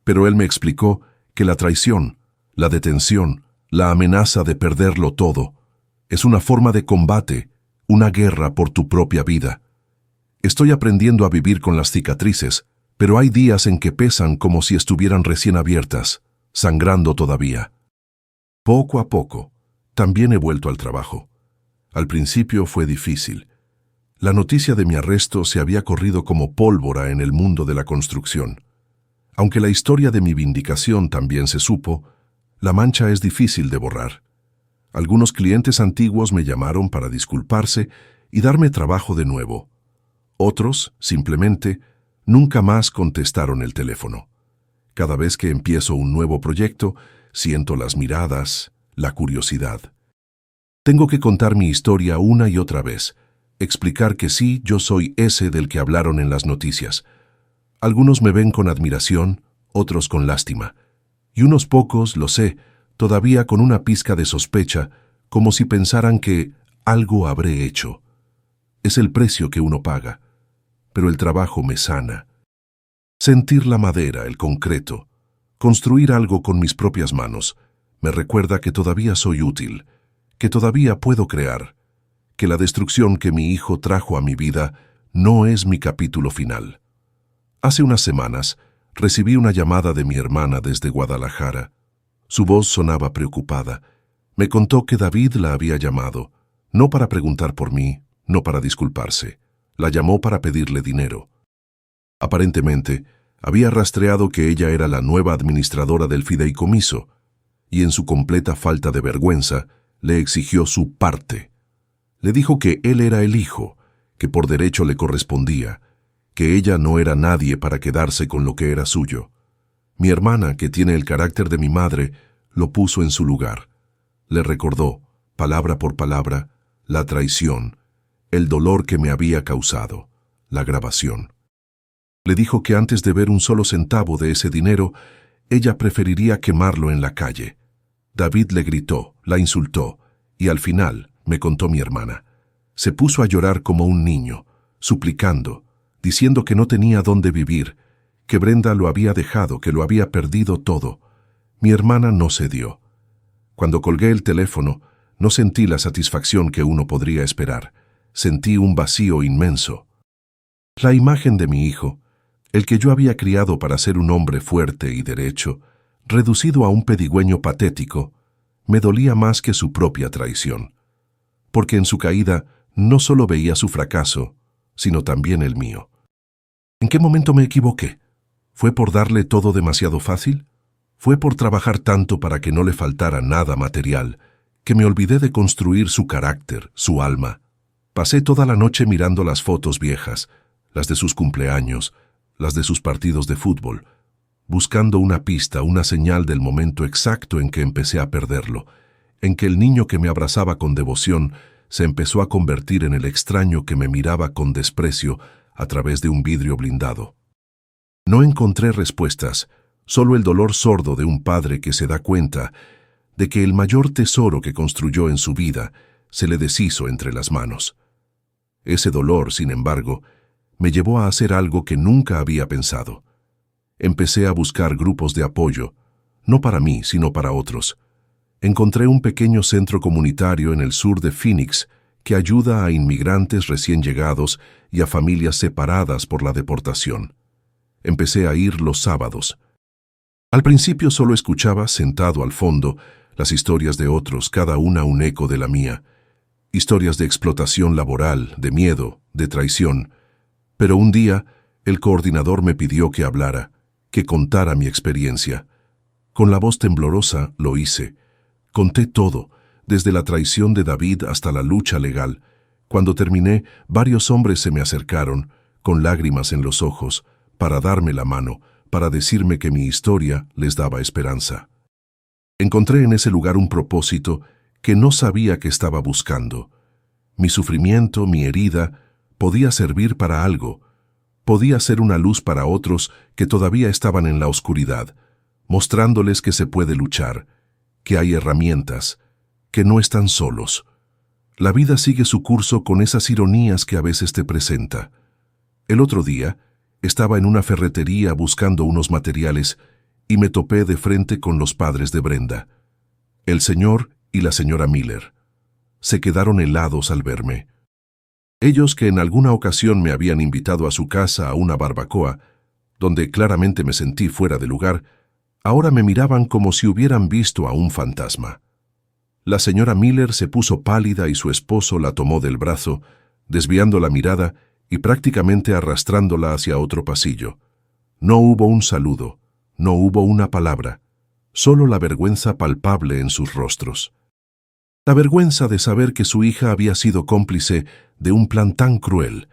Pero él me explicó que la traición, la detención, la amenaza de perderlo todo, es una forma de combate, una guerra por tu propia vida. Estoy aprendiendo a vivir con las cicatrices, pero hay días en que pesan como si estuvieran recién abiertas, sangrando todavía. Poco a poco, también he vuelto al trabajo. Al principio fue difícil. La noticia de mi arresto se había corrido como pólvora en el mundo de la construcción. Aunque la historia de mi vindicación también se supo, la mancha es difícil de borrar. Algunos clientes antiguos me llamaron para disculparse y darme trabajo de nuevo. Otros, simplemente, nunca más contestaron el teléfono. Cada vez que empiezo un nuevo proyecto, siento las miradas, la curiosidad. Tengo que contar mi historia una y otra vez, explicar que sí, yo soy ese del que hablaron en las noticias. Algunos me ven con admiración, otros con lástima. Y unos pocos, lo sé, todavía con una pizca de sospecha, como si pensaran que algo habré hecho. Es el precio que uno paga, pero el trabajo me sana. Sentir la madera, el concreto, construir algo con mis propias manos, me recuerda que todavía soy útil, que todavía puedo crear, que la destrucción que mi hijo trajo a mi vida no es mi capítulo final. Hace unas semanas recibí una llamada de mi hermana desde Guadalajara. Su voz sonaba preocupada. Me contó que David la había llamado, no para preguntar por mí, no para disculparse. La llamó para pedirle dinero. Aparentemente, había rastreado que ella era la nueva administradora del fideicomiso, y en su completa falta de vergüenza, le exigió su parte. Le dijo que él era el hijo, que por derecho le correspondía, que ella no era nadie para quedarse con lo que era suyo. Mi hermana, que tiene el carácter de mi madre, lo puso en su lugar. Le recordó, palabra por palabra, la traición, el dolor que me había causado, la grabación. Le dijo que antes de ver un solo centavo de ese dinero, ella preferiría quemarlo en la calle. David le gritó, la insultó, y al final, me contó mi hermana, se puso a llorar como un niño, suplicando, diciendo que no tenía dónde vivir, que Brenda lo había dejado, que lo había perdido todo. Mi hermana no cedió. Cuando colgué el teléfono, no sentí la satisfacción que uno podría esperar. Sentí un vacío inmenso. La imagen de mi hijo, El que yo había criado para ser un hombre fuerte y derecho, reducido a un pedigüeño patético, me dolía más que su propia traición, porque en su caída no solo veía su fracaso, sino también el mío. ¿En qué momento me equivoqué? ¿Fue por darle todo demasiado fácil? ¿Fue por trabajar tanto para que no le faltara nada material, que me olvidé de construir su carácter, su alma? Pasé toda la noche mirando las fotos viejas, las de sus cumpleaños, las de sus partidos de fútbol, buscando una pista, una señal del momento exacto en que empecé a perderlo, en que el niño que me abrazaba con devoción se empezó a convertir en el extraño que me miraba con desprecio a través de un vidrio blindado. No encontré respuestas, solo el dolor sordo de un padre que se da cuenta de que el mayor tesoro que construyó en su vida se le deshizo entre las manos. Ese dolor, sin embargo, me llevó a hacer algo que nunca había pensado. Empecé a buscar grupos de apoyo, no para mí, sino para otros. Encontré un pequeño centro comunitario en el sur de Phoenix que ayuda a inmigrantes recién llegados y a familias separadas por la deportación. Empecé a ir los sábados. Al principio solo escuchaba, sentado al fondo, las historias de otros, cada una un eco de la mía. Historias de explotación laboral, de miedo, de traición. Pero un día, el coordinador me pidió que hablara, que contara mi experiencia. Con la voz temblorosa lo hice. Conté todo, desde la traición de David hasta la lucha legal. Cuando terminé, varios hombres se me acercaron, con lágrimas en los ojos, para darme la mano, para decirme que mi historia les daba esperanza. Encontré en ese lugar un propósito que no sabía que estaba buscando. Mi sufrimiento, mi herida, podía servir para algo. Podía ser una luz para otros que todavía estaban en la oscuridad, mostrándoles que se puede luchar, que hay herramientas, que no están solos. La vida sigue su curso con esas ironías que a veces te presenta. El otro día, estaba en una ferretería buscando unos materiales y me topé de frente con los padres de Brenda, el señor y la señora Miller. Se quedaron helados al verme. Ellos, que en alguna ocasión me habían invitado a su casa a una barbacoa, donde claramente me sentí fuera de lugar, ahora me miraban como si hubieran visto a un fantasma. La señora Miller se puso pálida y su esposo la tomó del brazo, desviando la mirada y prácticamente arrastrándola hacia otro pasillo. No hubo un saludo, no hubo una palabra, solo la vergüenza palpable en sus rostros. La vergüenza de saber que su hija había sido cómplice de un plan tan cruel,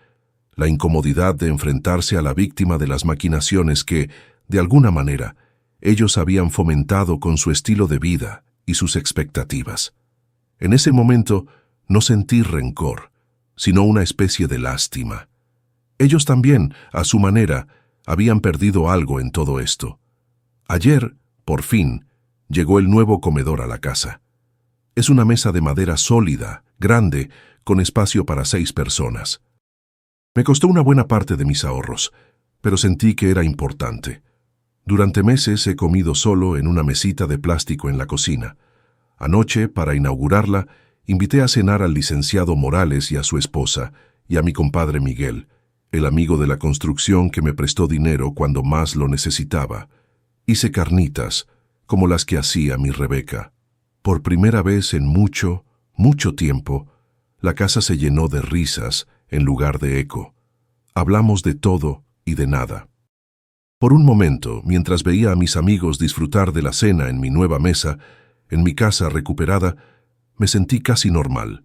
la incomodidad de enfrentarse a la víctima de las maquinaciones que, de alguna manera, ellos habían fomentado con su estilo de vida y sus expectativas. En ese momento no sentí rencor, sino una especie de lástima. Ellos también, a su manera, habían perdido algo en todo esto. Ayer, por fin, llegó el nuevo comedor a la casa. Es una mesa de madera sólida, grande, con espacio para 6 personas. Me costó una buena parte de mis ahorros, pero sentí que era importante. Durante meses he comido solo en una mesita de plástico en la cocina. Anoche, para inaugurarla, invité a cenar al licenciado Morales y a su esposa, y a mi compadre Miguel, el amigo de la construcción que me prestó dinero cuando más lo necesitaba. Hice carnitas, como las que hacía mi Rebeca. Por primera vez en mucho, mucho tiempo, la casa se llenó de risas en lugar de eco. Hablamos de todo y de nada. Por un momento, mientras veía a mis amigos disfrutar de la cena en mi nueva mesa, en mi casa recuperada, me sentí casi normal.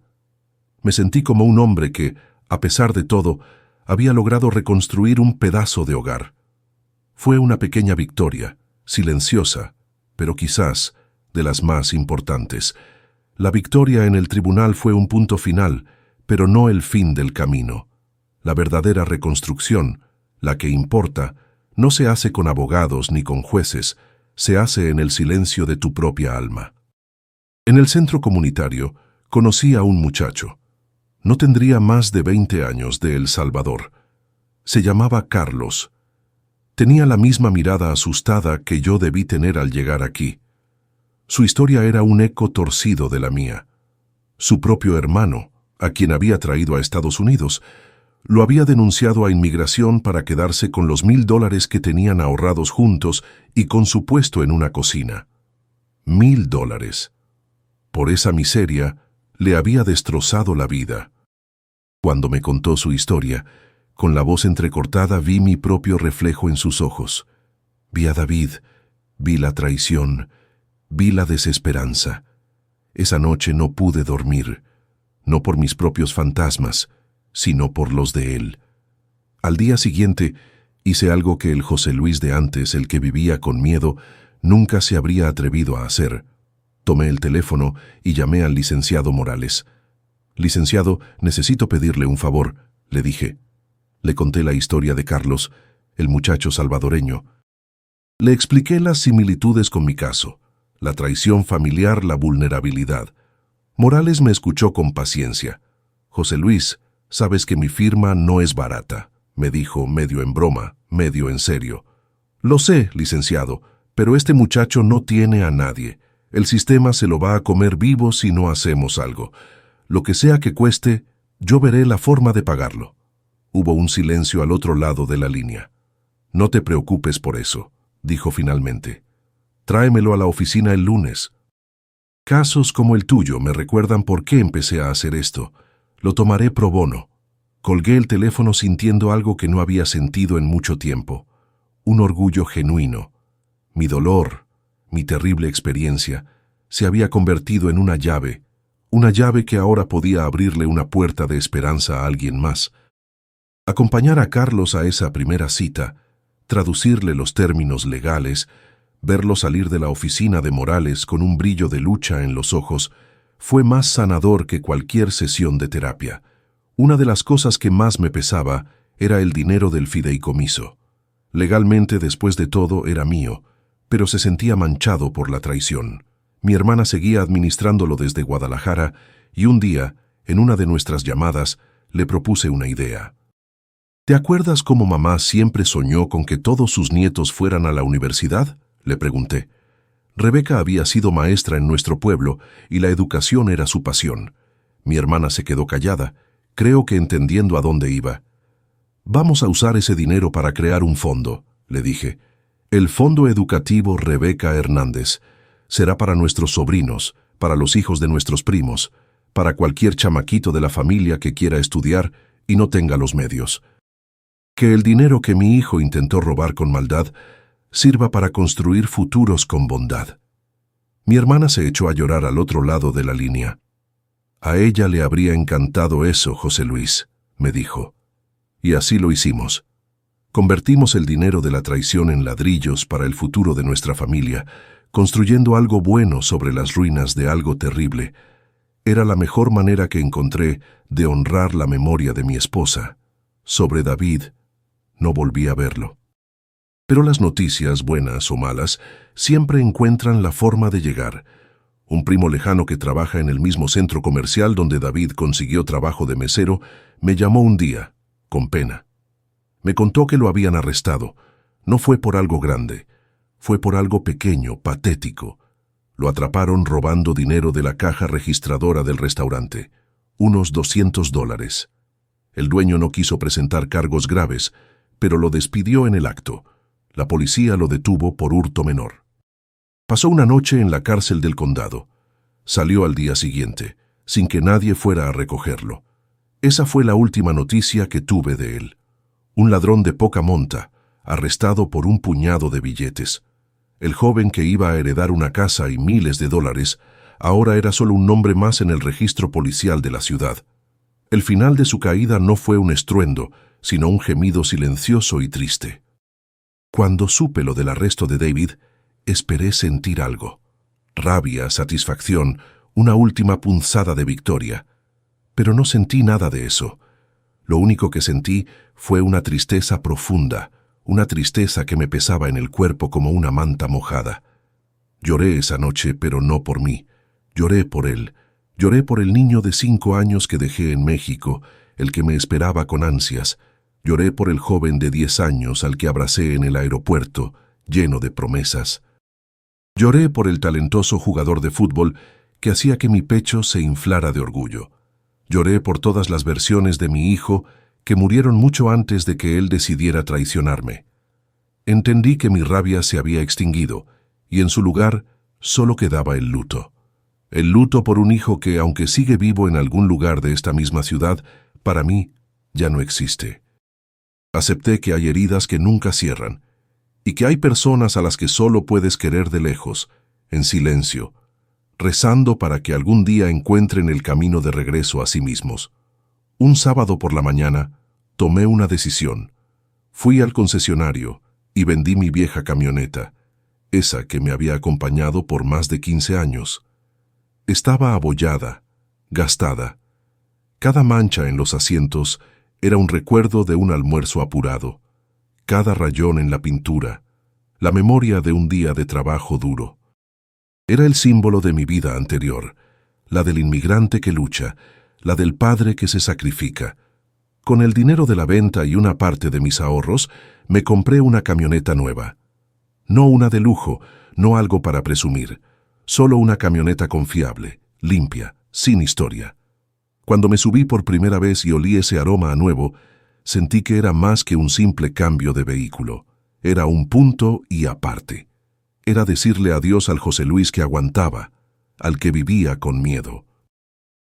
Me sentí como un hombre que, a pesar de todo, había logrado reconstruir un pedazo de hogar. Fue una pequeña victoria, silenciosa, pero quizás de las más importantes. La victoria en el tribunal fue un punto final, pero no el fin del camino. La verdadera reconstrucción, la que importa, no se hace con abogados ni con jueces, se hace en el silencio de tu propia alma. En el centro comunitario conocí a un muchacho. No tendría más de 20 años, de El Salvador. Se llamaba Carlos. Tenía la misma mirada asustada que yo debí tener al llegar aquí. Su historia era un eco torcido de la mía. Su propio hermano, a quien había traído a Estados Unidos, Lo había denunciado a inmigración para quedarse con los $1,000 que tenían ahorrados juntos y con su puesto en una cocina. $1,000. Por esa miseria, le había destrozado la vida. Cuando me contó su historia, con la voz entrecortada vi mi propio reflejo en sus ojos. Vi a David, vi la traición, vi la desesperanza. Esa noche no pude dormir, no por mis propios fantasmas, sino por los de él. Al día siguiente, hice algo que el José Luis de antes, el que vivía con miedo, nunca se habría atrevido a hacer. Tomé el teléfono y llamé al licenciado Morales. «Licenciado, necesito pedirle un favor», le dije. Le conté la historia de Carlos, el muchacho salvadoreño. Le expliqué las similitudes con mi caso, la traición familiar, la vulnerabilidad. Morales me escuchó con paciencia. «José Luis, sabes que mi firma no es barata», me dijo, medio en broma, medio en serio. «Lo sé, licenciado, pero este muchacho no tiene a nadie. El sistema se lo va a comer vivo si no hacemos algo. Lo que sea que cueste, yo veré la forma de pagarlo». Hubo un silencio al otro lado de la línea. «No te preocupes por eso», dijo finalmente. «Tráemelo a la oficina el lunes». Casos como el tuyo me recuerdan por qué empecé a hacer esto. Lo tomaré pro bono. Colgué el teléfono sintiendo algo que no había sentido en mucho tiempo. Un orgullo genuino. Mi dolor, mi terrible experiencia, se había convertido en una llave que ahora podía abrirle una puerta de esperanza a alguien más. Acompañar a Carlos a esa primera cita, traducirle los términos legales, verlo salir de la oficina de Morales con un brillo de lucha en los ojos, fue más sanador que cualquier sesión de terapia. Una de las cosas que más me pesaba era el dinero del fideicomiso. Legalmente, después de todo, era mío, pero se sentía manchado por la traición. Mi hermana seguía administrándolo desde Guadalajara y un día, en una de nuestras llamadas, le propuse una idea. «¿Te acuerdas cómo mamá siempre soñó con que todos sus nietos fueran a la universidad?», le pregunté. Rebeca había sido maestra en nuestro pueblo y la educación era su pasión. Mi hermana se quedó callada, creo que entendiendo a dónde iba. «Vamos a usar ese dinero para crear un fondo», le dije. «El Fondo Educativo Rebeca Hernández. Será para nuestros sobrinos, para los hijos de nuestros primos, para cualquier chamaquito de la familia que quiera estudiar y no tenga los medios. Que el dinero que mi hijo intentó robar con maldad sirva para construir futuros con bondad». Mi hermana se echó a llorar al otro lado de la línea. «A ella le habría encantado eso, José Luis», me dijo. Y así lo hicimos. Convertimos el dinero de la traición en ladrillos para el futuro de nuestra familia, construyendo algo bueno sobre las ruinas de algo terrible. Era la mejor manera que encontré de honrar la memoria de mi esposa. Sobre David, no volví a verlo. Pero las noticias, buenas o malas, siempre encuentran la forma de llegar. Un primo lejano que trabaja en el mismo centro comercial donde David consiguió trabajo de mesero, me llamó un día, con pena. Me contó que lo habían arrestado. No fue por algo grande, fue por algo pequeño, patético. Lo atraparon robando dinero de la caja registradora del restaurante, unos $200. El dueño no quiso presentar cargos graves, pero lo despidió en el acto. La policía lo detuvo por hurto menor. Pasó una noche en la cárcel del condado. Salió al día siguiente, sin que nadie fuera a recogerlo. Esa fue la última noticia que tuve de él. Un ladrón de poca monta, arrestado por un puñado de billetes. El joven que iba a heredar una casa y miles de dólares, ahora era solo un nombre más en el registro policial de la ciudad. El final de su caída no fue un estruendo, sino un gemido silencioso y triste. Cuando supe lo del arresto de David, esperé sentir algo. Rabia, satisfacción, una última punzada de victoria. Pero no sentí nada de eso. Lo único que sentí fue una tristeza profunda, una tristeza que me pesaba en el cuerpo como una manta mojada. Lloré esa noche, pero no por mí. Lloré por él. Lloré por el niño de 5 años que dejé en México, el que me esperaba con ansias. Lloré por el joven de 10 años al que abracé en el aeropuerto, lleno de promesas. Lloré por el talentoso jugador de fútbol que hacía que mi pecho se inflara de orgullo. Lloré por todas las versiones de mi hijo que murieron mucho antes de que él decidiera traicionarme. Entendí que mi rabia se había extinguido, y en su lugar solo quedaba el luto. El luto por un hijo que, aunque sigue vivo en algún lugar de esta misma ciudad, para mí ya no existe. Acepté que hay heridas que nunca cierran, y que hay personas a las que solo puedes querer de lejos, en silencio, rezando para que algún día encuentren el camino de regreso a sí mismos. Un sábado por la mañana, tomé una decisión. Fui al concesionario y vendí mi vieja camioneta, esa que me había acompañado por más de 15 años. Estaba abollada, gastada. Cada mancha en los asientos era un recuerdo de un almuerzo apurado. Cada rayón en la pintura, la memoria de un día de trabajo duro. Era el símbolo de mi vida anterior, la del inmigrante que lucha, la del padre que se sacrifica. Con el dinero de la venta y una parte de mis ahorros, me compré una camioneta nueva. No una de lujo, no algo para presumir. Solo una camioneta confiable, limpia, sin historia. Cuando me subí por primera vez y olí ese aroma a nuevo, sentí que era más que un simple cambio de vehículo. Era un punto y aparte. Era decirle adiós al José Luis que aguantaba, al que vivía con miedo.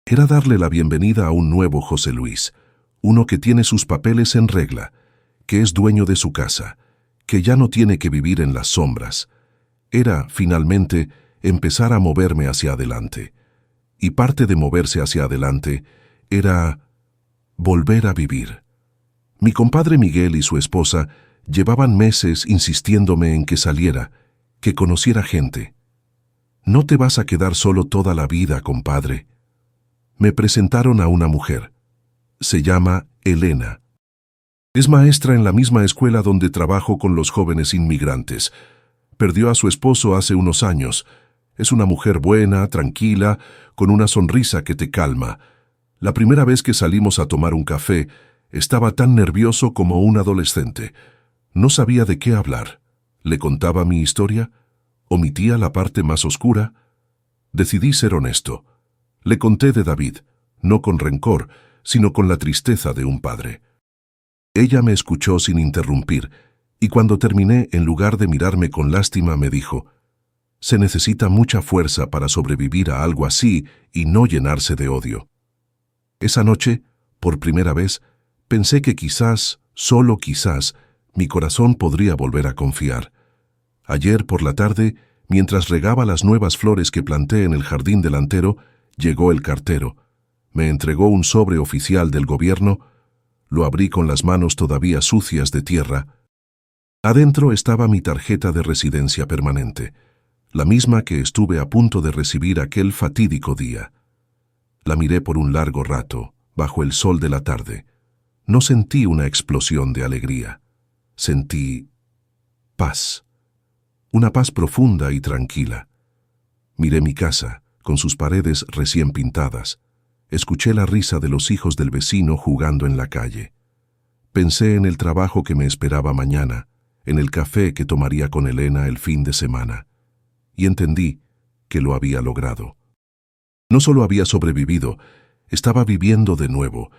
Era darle la bienvenida a un nuevo José Luis, uno que tiene sus papeles en regla, que es dueño de su casa, que ya no tiene que vivir en las sombras. Era, finalmente, empezar a moverme hacia adelante. Y parte de moverse hacia adelante era volver a vivir. Mi compadre Miguel y su esposa llevaban meses insistiéndome en que saliera, que conociera gente. No te vas a quedar solo toda la vida, compadre. Me presentaron a una mujer. Se llama Elena. Es maestra en la misma escuela donde trabajo con los jóvenes inmigrantes. Perdió a su esposo hace unos años. Es una mujer buena, tranquila, con una sonrisa que te calma. La primera vez que salimos a tomar un café, estaba tan nervioso como un adolescente. No sabía de qué hablar. ¿Le contaba mi historia? ¿Omitía la parte más oscura? Decidí ser honesto. Le conté de David, no con rencor, sino con la tristeza de un padre. Ella me escuchó sin interrumpir, y cuando terminé, en lugar de mirarme con lástima, me dijo: «Se necesita mucha fuerza para sobrevivir a algo así y no llenarse de odio». Esa noche, por primera vez, pensé que quizás, solo quizás, mi corazón podría volver a confiar. Ayer por la tarde, mientras regaba las nuevas flores que planté en el jardín delantero, llegó el cartero. Me entregó un sobre oficial del gobierno. Lo abrí con las manos todavía sucias de tierra. Adentro estaba mi tarjeta de residencia permanente, la misma que estuve a punto de recibir aquel fatídico día. La miré por un largo rato, bajo el sol de la tarde. No sentí una explosión de alegría. Sentí paz. Una paz profunda y tranquila. Miré mi casa, con sus paredes recién pintadas. Escuché la risa de los hijos del vecino jugando en la calle. Pensé en el trabajo que me esperaba mañana, en el café que tomaría con Elena el fin de semana. Y entendí que lo había logrado. No solo había sobrevivido, estaba viviendo de nuevo.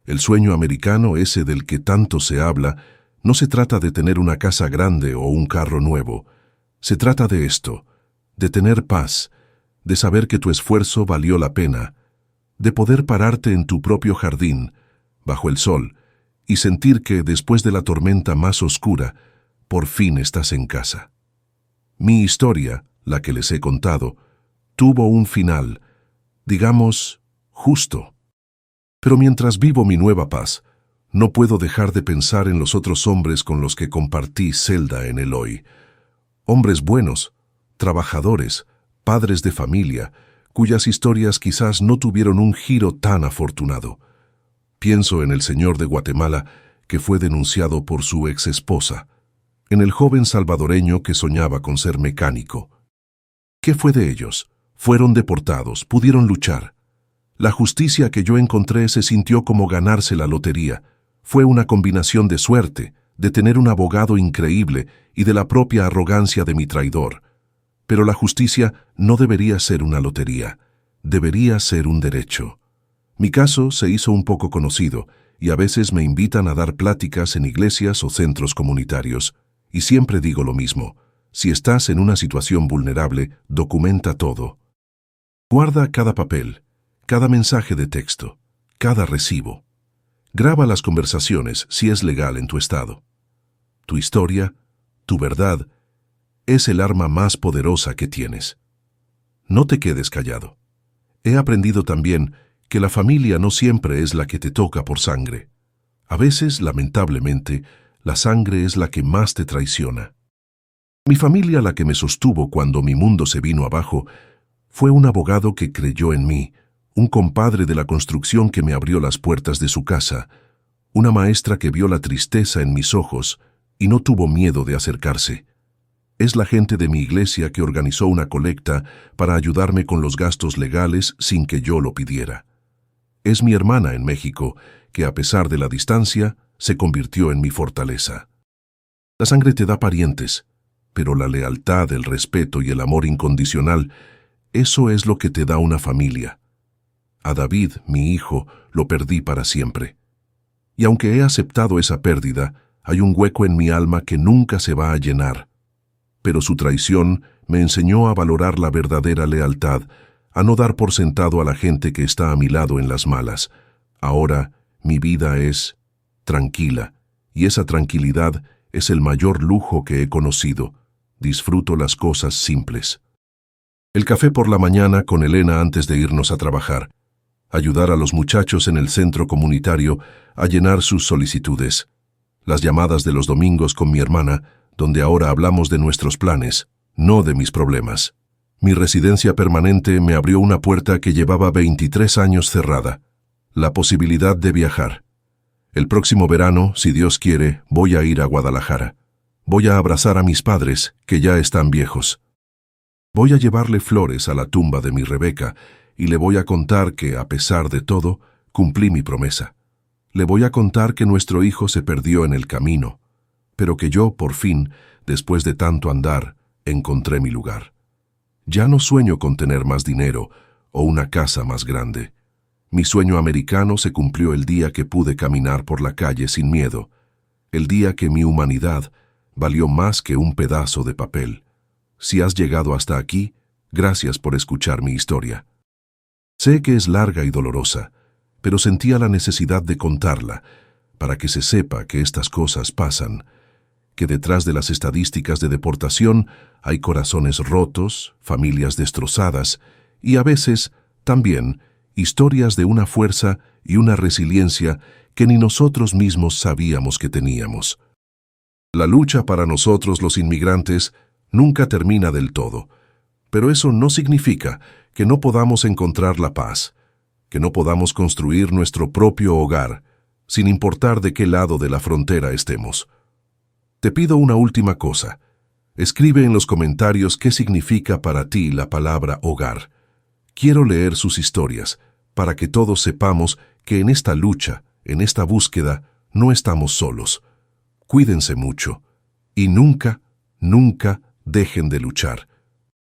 El sueño americano, ese del que tanto se habla, no se trata de tener una casa grande o un carro nuevo. Se trata de esto, de tener paz, de saber que tu esfuerzo valió la pena, de poder pararte en tu propio jardín, bajo el sol, y sentir que después de la tormenta más oscura, por fin estás en casa. Mi historia, la que les he contado, tuvo un final, digamos, justo. Pero mientras vivo mi nueva paz, no puedo dejar de pensar en los otros hombres con los que compartí celda en Eloy. Hombres buenos, trabajadores, padres de familia, cuyas historias quizás no tuvieron un giro tan afortunado. Pienso en el señor de Guatemala que fue denunciado por su exesposa, en el joven salvadoreño que soñaba con ser mecánico. ¿Qué fue de ellos? Fueron deportados, pudieron luchar. La justicia que yo encontré se sintió como ganarse la lotería. Fue una combinación de suerte, de tener un abogado increíble y de la propia arrogancia de mi traidor. Pero la justicia no debería ser una lotería, debería ser un derecho. Mi caso se hizo un poco conocido, y a veces me invitan a dar pláticas en iglesias o centros comunitarios, y siempre digo lo mismo: si estás en una situación vulnerable, documenta todo. Guarda cada papel, cada mensaje de texto, cada recibo. Graba las conversaciones si es legal en tu estado. Tu historia, tu verdad, es el arma más poderosa que tienes. No te quedes callado. He aprendido también que la familia no siempre es la que te toca por sangre. A veces, lamentablemente, la sangre es la que más te traiciona. Mi familia, la que me sostuvo cuando mi mundo se vino abajo, fue un abogado que creyó en mí, un compadre de la construcción que me abrió las puertas de su casa, una maestra que vio la tristeza en mis ojos y no tuvo miedo de acercarse. Es la gente de mi iglesia que organizó una colecta para ayudarme con los gastos legales sin que yo lo pidiera. Es mi hermana en México, que a pesar de la distancia, se convirtió en mi fortaleza. La sangre te da parientes, pero la lealtad, el respeto y el amor incondicional, eso es lo que te da una familia. A David, mi hijo, lo perdí para siempre. Y aunque he aceptado esa pérdida, hay un hueco en mi alma que nunca se va a llenar. Pero su traición me enseñó a valorar la verdadera lealtad, a no dar por sentado a la gente que está a mi lado en las malas. Ahora mi vida es tranquila, y esa tranquilidad es el mayor lujo que he conocido. Disfruto las cosas simples. El café por la mañana con Elena antes de irnos a trabajar. Ayudar a los muchachos en el centro comunitario a llenar sus solicitudes. Las llamadas de los domingos con mi hermana, donde ahora hablamos de nuestros planes, no de mis problemas. Mi residencia permanente me abrió una puerta que llevaba 23 años cerrada. La posibilidad de viajar. El próximo verano, si Dios quiere, voy a ir a Guadalajara. Voy a abrazar a mis padres, que ya están viejos. Voy a llevarle flores a la tumba de mi Rebeca y le voy a contar que, a pesar de todo, cumplí mi promesa. Le voy a contar que nuestro hijo se perdió en el camino, pero que yo, por fin, después de tanto andar, encontré mi lugar. Ya no sueño con tener más dinero o una casa más grande. Mi sueño americano se cumplió el día que pude caminar por la calle sin miedo, el día que mi humanidad valió más que un pedazo de papel. Si has llegado hasta aquí, gracias por escuchar mi historia. Sé que es larga y dolorosa, pero sentía la necesidad de contarla, para que se sepa que estas cosas pasan, que detrás de las estadísticas de deportación hay corazones rotos, familias destrozadas y a veces, también, historias de una fuerza y una resiliencia que ni nosotros mismos sabíamos que teníamos. La lucha para nosotros los inmigrantes nunca termina del todo, pero eso no significa que no podamos encontrar la paz, que no podamos construir nuestro propio hogar, sin importar de qué lado de la frontera estemos. Te pido una última cosa. Escribe en los comentarios qué significa para ti la palabra hogar. Quiero leer sus historias, para que todos sepamos que en esta lucha, en esta búsqueda, no estamos solos. Cuídense mucho y nunca, nunca dejen de luchar.